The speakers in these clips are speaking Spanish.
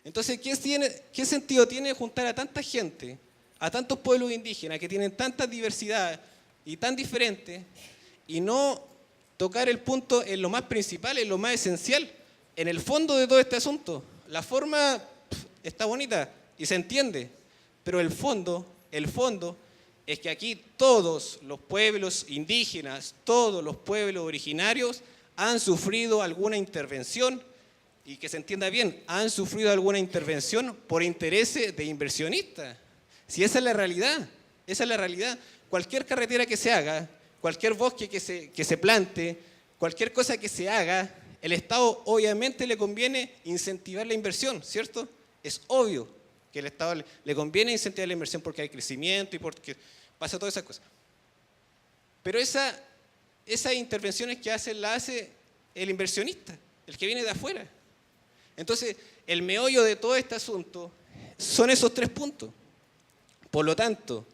Entonces, ¿qué sentido tiene juntar a tanta gente, a tantos pueblos indígenas que tienen tanta diversidad y tan diferentes, y no tocar el punto en lo más principal, en lo más esencial, en el fondo de todo este asunto? La forma está bonita y se entiende, pero el fondo es que aquí todos los pueblos indígenas, todos los pueblos originarios han sufrido alguna intervención, y que se entienda bien, han sufrido alguna intervención por intereses de inversionistas. Si esa es la realidad, esa es la realidad. Cualquier carretera que se haga, cualquier bosque que se plante, cualquier cosa que se haga, el Estado obviamente le conviene incentivar la inversión, ¿cierto? Es obvio que al Estado le conviene incentivar la inversión porque hay crecimiento y porque pasa todas esas cosas. Pero esas intervenciones que la hace el inversionista, el que viene de afuera. Entonces, el meollo de todo este asunto son esos 3 puntos. Por lo tanto,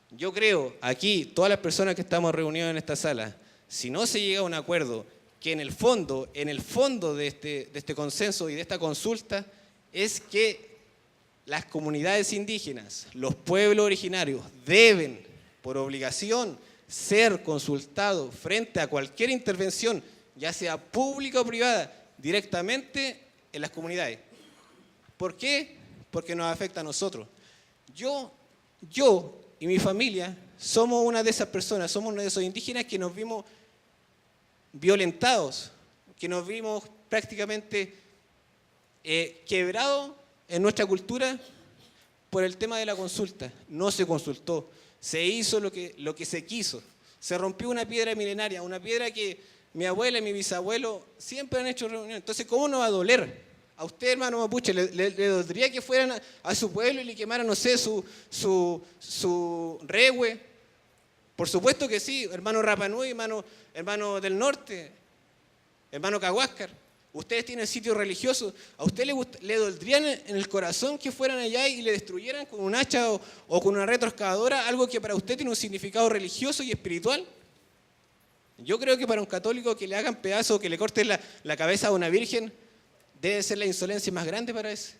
yo creo, aquí, todas las personas que estamos reunidas en esta sala, si no se llega a un acuerdo que en el fondo de este consenso y de esta consulta, es que las comunidades indígenas, los pueblos originarios, deben, por obligación, ser consultados frente a cualquier intervención, ya sea pública o privada, directamente en las comunidades. ¿Por qué? Porque nos afecta a nosotros. Yo y mi familia somos una de esas personas, somos uno de esos indígenas que nos vimos violentados, que nos vimos prácticamente quebrados en nuestra cultura por el tema de la consulta. No se consultó, se hizo lo que se quiso. Se rompió una piedra milenaria, una piedra que mi abuela y mi bisabuelo siempre han hecho reuniones. Entonces, ¿cómo no va a doler? A usted, hermano mapuche, ¿le dolería que fueran a su pueblo y le quemaran, no sé, su rehue? Por supuesto que sí, hermano Rapa Nui, hermano del norte, hermano Cahuáscar. Ustedes tienen sitios religiosos. ¿A usted le dolerían en el corazón que fueran allá y le destruyeran con un hacha o con una retroexcavadora algo que para usted tiene un significado religioso y espiritual? Yo creo que para un católico que le hagan pedazos, que le corten la cabeza a una virgen, debe ser la insolencia más grande para ese.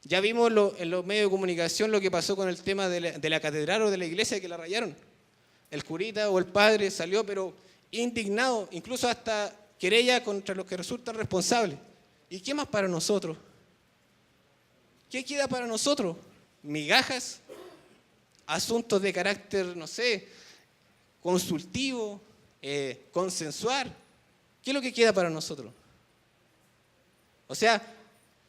Ya vimos en los medios de comunicación lo que pasó con el tema de la catedral o de la iglesia que la rayaron. El curita o el padre salió pero indignado, incluso hasta querella contra los que resultan responsables. ¿Y qué más para nosotros? ¿Qué queda para nosotros? ¿Migajas? ¿Asuntos de carácter, no sé, consultivo? ¿Consensuar? ¿Qué es lo que queda para nosotros? O sea,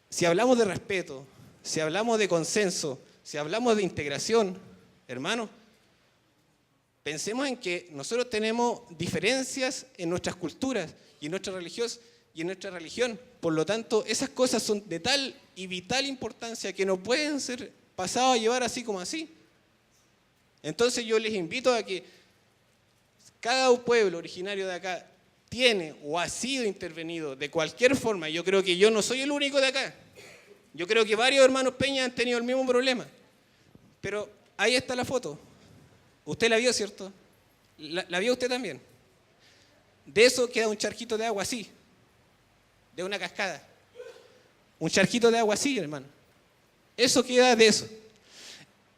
si hablamos de respeto, si hablamos de consenso, si hablamos de integración, hermanos, pensemos en que nosotros tenemos diferencias en nuestras culturas y en nuestra religión. Por lo tanto, esas cosas son de tal y vital importancia que no pueden ser pasadas a llevar así como así. Entonces yo les invito a que cada pueblo originario de acá tiene o ha sido intervenido de cualquier forma. Yo creo que yo no soy el único de acá. Yo creo que varios hermanos Peña han tenido el mismo problema. Pero ahí está la foto. Usted la vio, ¿cierto? ¿La vio usted también? De eso queda un charquito de agua así, de una cascada. Un charquito de agua así, hermano. Eso queda de eso.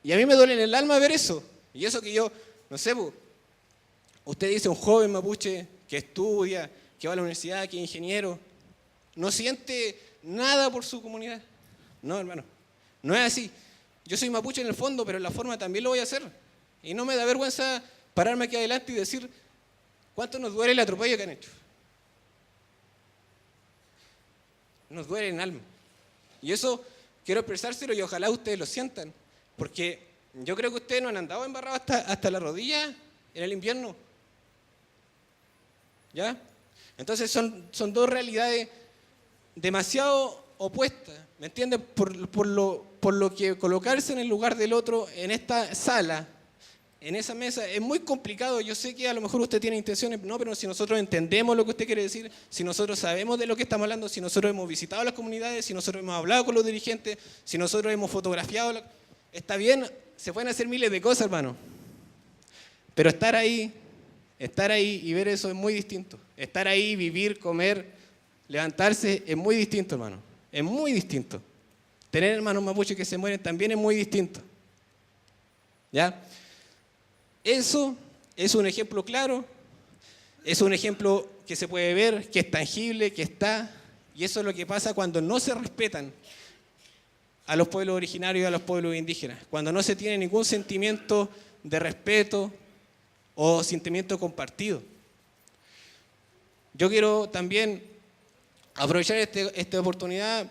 Y a mí me duele en el alma ver eso. Y eso que yo, no sé, usted dice un joven mapuche que estudia, que va a la universidad, que es ingeniero, no siente nada por su comunidad. No, hermano, no es así. Yo soy mapuche en el fondo, pero en la forma también lo voy a hacer. Y no me da vergüenza pararme aquí adelante y decir cuánto nos duele el atropello que han hecho. Nos duele en el alma. Y eso quiero expresárselo y ojalá ustedes lo sientan. Porque yo creo que ustedes no han andado embarrados hasta la rodilla en el invierno. ¿Ya? Entonces son dos realidades demasiado opuestas, ¿me entienden? Por lo que colocarse en el lugar del otro en esta sala, en esa mesa, es muy complicado. Yo sé que a lo mejor usted tiene intenciones, no, pero si nosotros entendemos lo que usted quiere decir, si nosotros sabemos de lo que estamos hablando, si nosotros hemos visitado las comunidades, si nosotros hemos hablado con los dirigentes, si nosotros hemos fotografiado, está bien, se pueden hacer miles de cosas, hermano. Pero estar ahí y ver eso es muy distinto. Estar ahí, vivir, comer, levantarse es muy distinto, hermano. Es muy distinto. Tener hermanos mapuches que se mueren también es muy distinto. ¿Ya? Eso es un ejemplo claro, es un ejemplo que se puede ver, que es tangible, que está, y eso es lo que pasa cuando no se respetan a los pueblos originarios y a los pueblos indígenas, cuando no se tiene ningún sentimiento de respeto o sentimiento compartido. Yo quiero también aprovechar esta oportunidad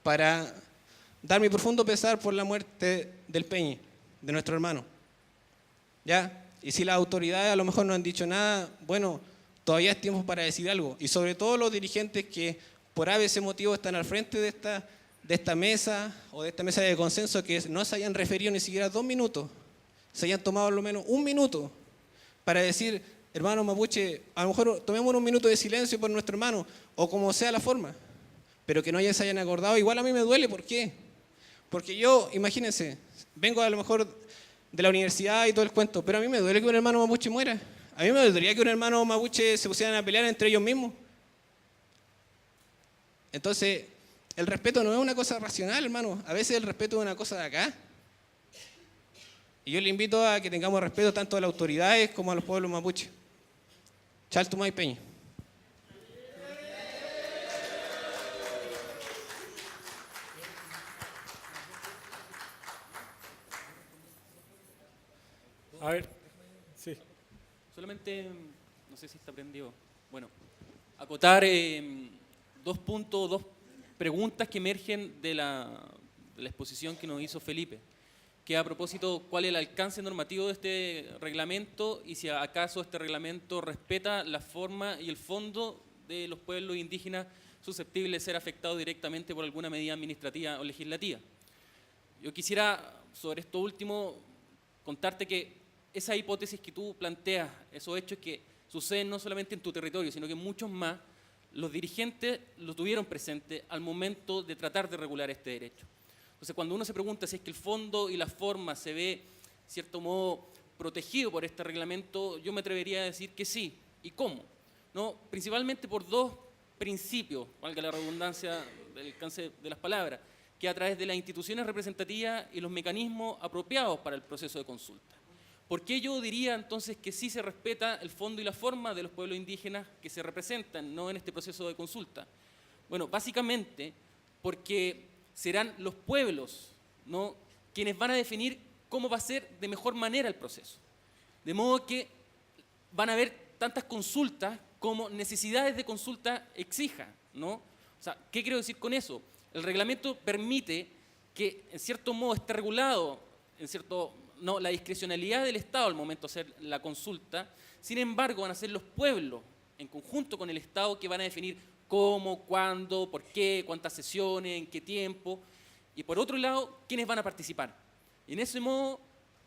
para dar mi profundo pesar por la muerte del Peñi, de nuestro hermano. ¿Ya? Y si las autoridades a lo mejor no han dicho nada, bueno, todavía es tiempo para decir algo. Y sobre todo los dirigentes que por ABC motivo están al frente de esta mesa o de esta mesa de consenso, que no se hayan referido ni siquiera 2 minutos, se hayan tomado al menos 1 minuto para decir, hermano mapuche, a lo mejor tomemos un minuto de silencio por nuestro hermano, o como sea la forma, pero que no se hayan acordado. Igual a mí me duele, ¿por qué? Porque yo, imagínense, vengo a lo mejor de la universidad y todo el cuento, pero a mí me duele que un hermano mapuche muera. A mí me dolería que un hermano mapuche se pusieran a pelear entre ellos mismos. Entonces, el respeto no es una cosa racional, hermano. A veces el respeto es una cosa de acá. Y yo le invito a que tengamos respeto tanto a las autoridades como a los pueblos mapuches. Chaltumay Peña. A ver, sí. Solamente, no sé si está prendido. Bueno, acotar 2 puntos, 2 preguntas que emergen de la exposición que nos hizo Felipe, que a propósito, ¿cuál es el alcance normativo de este reglamento y si acaso este reglamento respeta la forma y el fondo de los pueblos indígenas susceptibles de ser afectados directamente por alguna medida administrativa o legislativa? Yo quisiera, sobre esto último, contarte que esa hipótesis que tú planteas, esos hechos que suceden no solamente en tu territorio, sino que en muchos más, los dirigentes lo tuvieron presente al momento de tratar de regular este derecho. Entonces, cuando uno se pregunta si es que el fondo y la forma se ve, de cierto modo, protegido por este reglamento, yo me atrevería a decir que sí. ¿Y cómo? ¿No? Principalmente por 2 principios, valga la redundancia del alcance de las palabras, que a través de las instituciones representativas y los mecanismos apropiados para el proceso de consulta. ¿Por qué yo diría entonces que sí se respeta el fondo y la forma de los pueblos indígenas que se representan, no en este proceso de consulta? Bueno, básicamente porque serán los pueblos, ¿no?, quienes van a definir cómo va a ser de mejor manera el proceso. De modo que van a haber tantas consultas como necesidades de consulta exijan, ¿no? O sea, ¿qué quiero decir con eso? El reglamento permite que, en cierto modo, esté regulado, la discrecionalidad del Estado al momento de hacer la consulta. Sin embargo, van a ser los pueblos, en conjunto con el Estado, que van a definir cómo, cuándo, por qué, cuántas sesiones, en qué tiempo. Y por otro lado, quiénes van a participar. Y en ese modo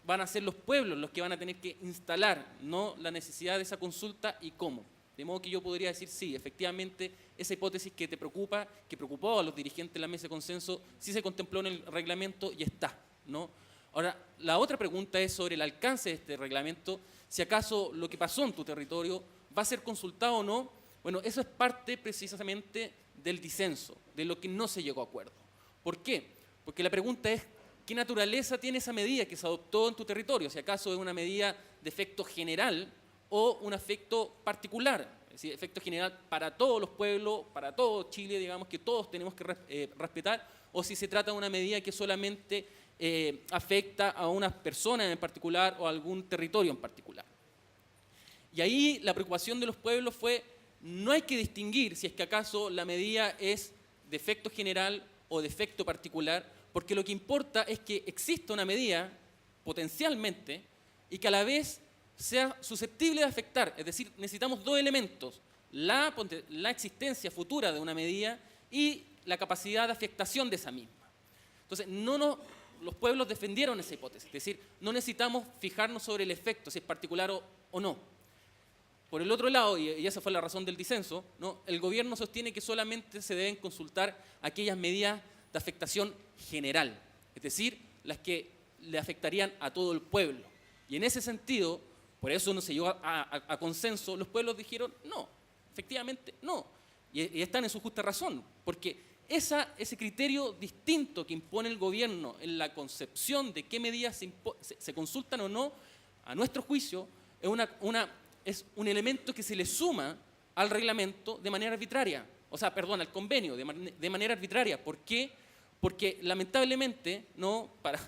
van a ser los pueblos los que van a tener que instalar, ¿no?, la necesidad de esa consulta y cómo. De modo que yo podría decir, sí, efectivamente, esa hipótesis que te preocupa, que preocupó a los dirigentes de la mesa de consenso, sí se contempló en el reglamento y está, ¿no? Ahora, la otra pregunta es sobre el alcance de este reglamento, si acaso lo que pasó en tu territorio va a ser consultado o no. Bueno, eso es parte precisamente del disenso, de lo que no se llegó a acuerdo. ¿Por qué? Porque la pregunta es, ¿qué naturaleza tiene esa medida que se adoptó en tu territorio? Si acaso es una medida de efecto general o un efecto particular, es decir, efecto general para todos los pueblos, para todo Chile, digamos, que todos tenemos que respetar, o si se trata de una medida que solamente afecta a unas personas en particular o a algún territorio en particular. Y ahí la preocupación de los pueblos fue, no hay que distinguir si es que acaso la medida es de efecto general o de efecto particular, porque lo que importa es que exista una medida potencialmente y que a la vez sea susceptible de afectar. Es decir, necesitamos 2 elementos, la existencia futura de una medida y la capacidad de afectación de esa misma. Entonces, los pueblos defendieron esa hipótesis, es decir, no necesitamos fijarnos sobre el efecto, si es particular o no. Por el otro lado, y esa fue la razón del disenso, ¿no?, el gobierno sostiene que solamente se deben consultar aquellas medidas de afectación general, es decir, las que le afectarían a todo el pueblo. Y en ese sentido, por eso no se llegó a consenso, los pueblos dijeron no, efectivamente no. Y están en su justa razón, porque ese criterio distinto que impone el gobierno en la concepción de qué medidas se consultan o no, a nuestro juicio, es un elemento que se le suma al reglamento de manera arbitraria, al convenio de manera arbitraria. ¿Por qué? Porque lamentablemente, no, para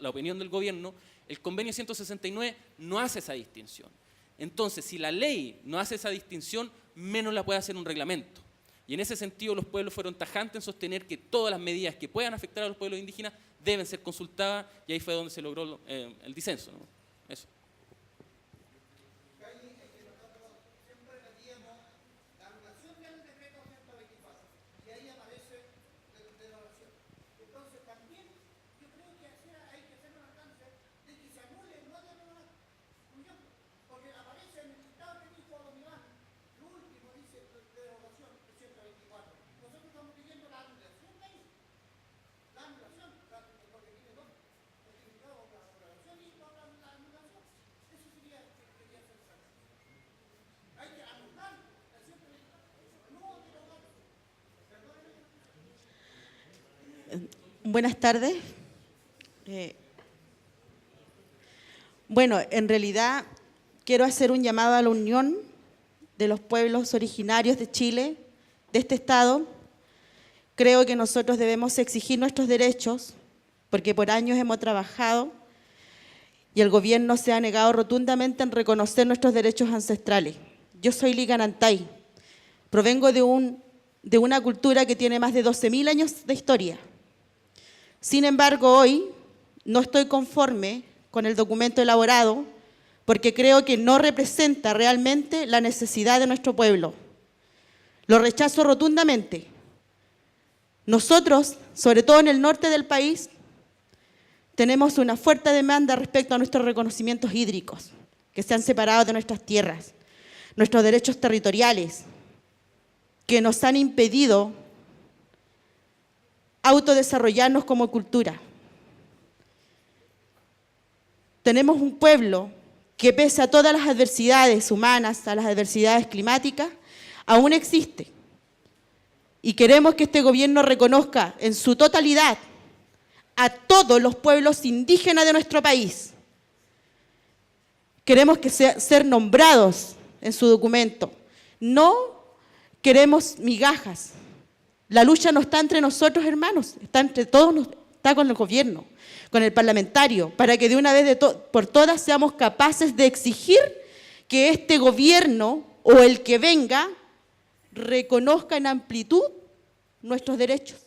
la opinión del gobierno, el convenio 169 no hace esa distinción. Entonces, si la ley no hace esa distinción, menos la puede hacer un reglamento. Y en ese sentido los pueblos fueron tajantes en sostener que todas las medidas que puedan afectar a los pueblos indígenas deben ser consultadas, y ahí fue donde se logró el disenso, ¿no? Eso. Buenas tardes. Bueno, en realidad quiero hacer un llamado a la unión de los pueblos originarios de Chile, de este Estado. Creo que nosotros debemos exigir nuestros derechos, porque por años hemos trabajado y el gobierno se ha negado rotundamente en reconocer nuestros derechos ancestrales. Yo soy Liganantay, provengo de una cultura que tiene más de 12.000 años de historia. Sin embargo, hoy no estoy conforme con el documento elaborado porque creo que no representa realmente la necesidad de nuestro pueblo. Lo rechazo rotundamente. Nosotros, sobre todo en el norte del país, tenemos una fuerte demanda respecto a nuestros reconocimientos hídricos, que se han separado de nuestras tierras, nuestros derechos territoriales, que nos han impedido autodesarrollarnos como cultura. Tenemos un pueblo que pese a todas las adversidades humanas, a las adversidades climáticas, aún existe. Y queremos que este gobierno reconozca en su totalidad a todos los pueblos indígenas de nuestro país. Queremos que ser nombrados en su documento. No queremos migajas. La lucha no está entre nosotros, hermanos, está entre todos, está con el gobierno, con el parlamentario, para que de una vez por todas seamos capaces de exigir que este gobierno o el que venga reconozca en amplitud nuestros derechos.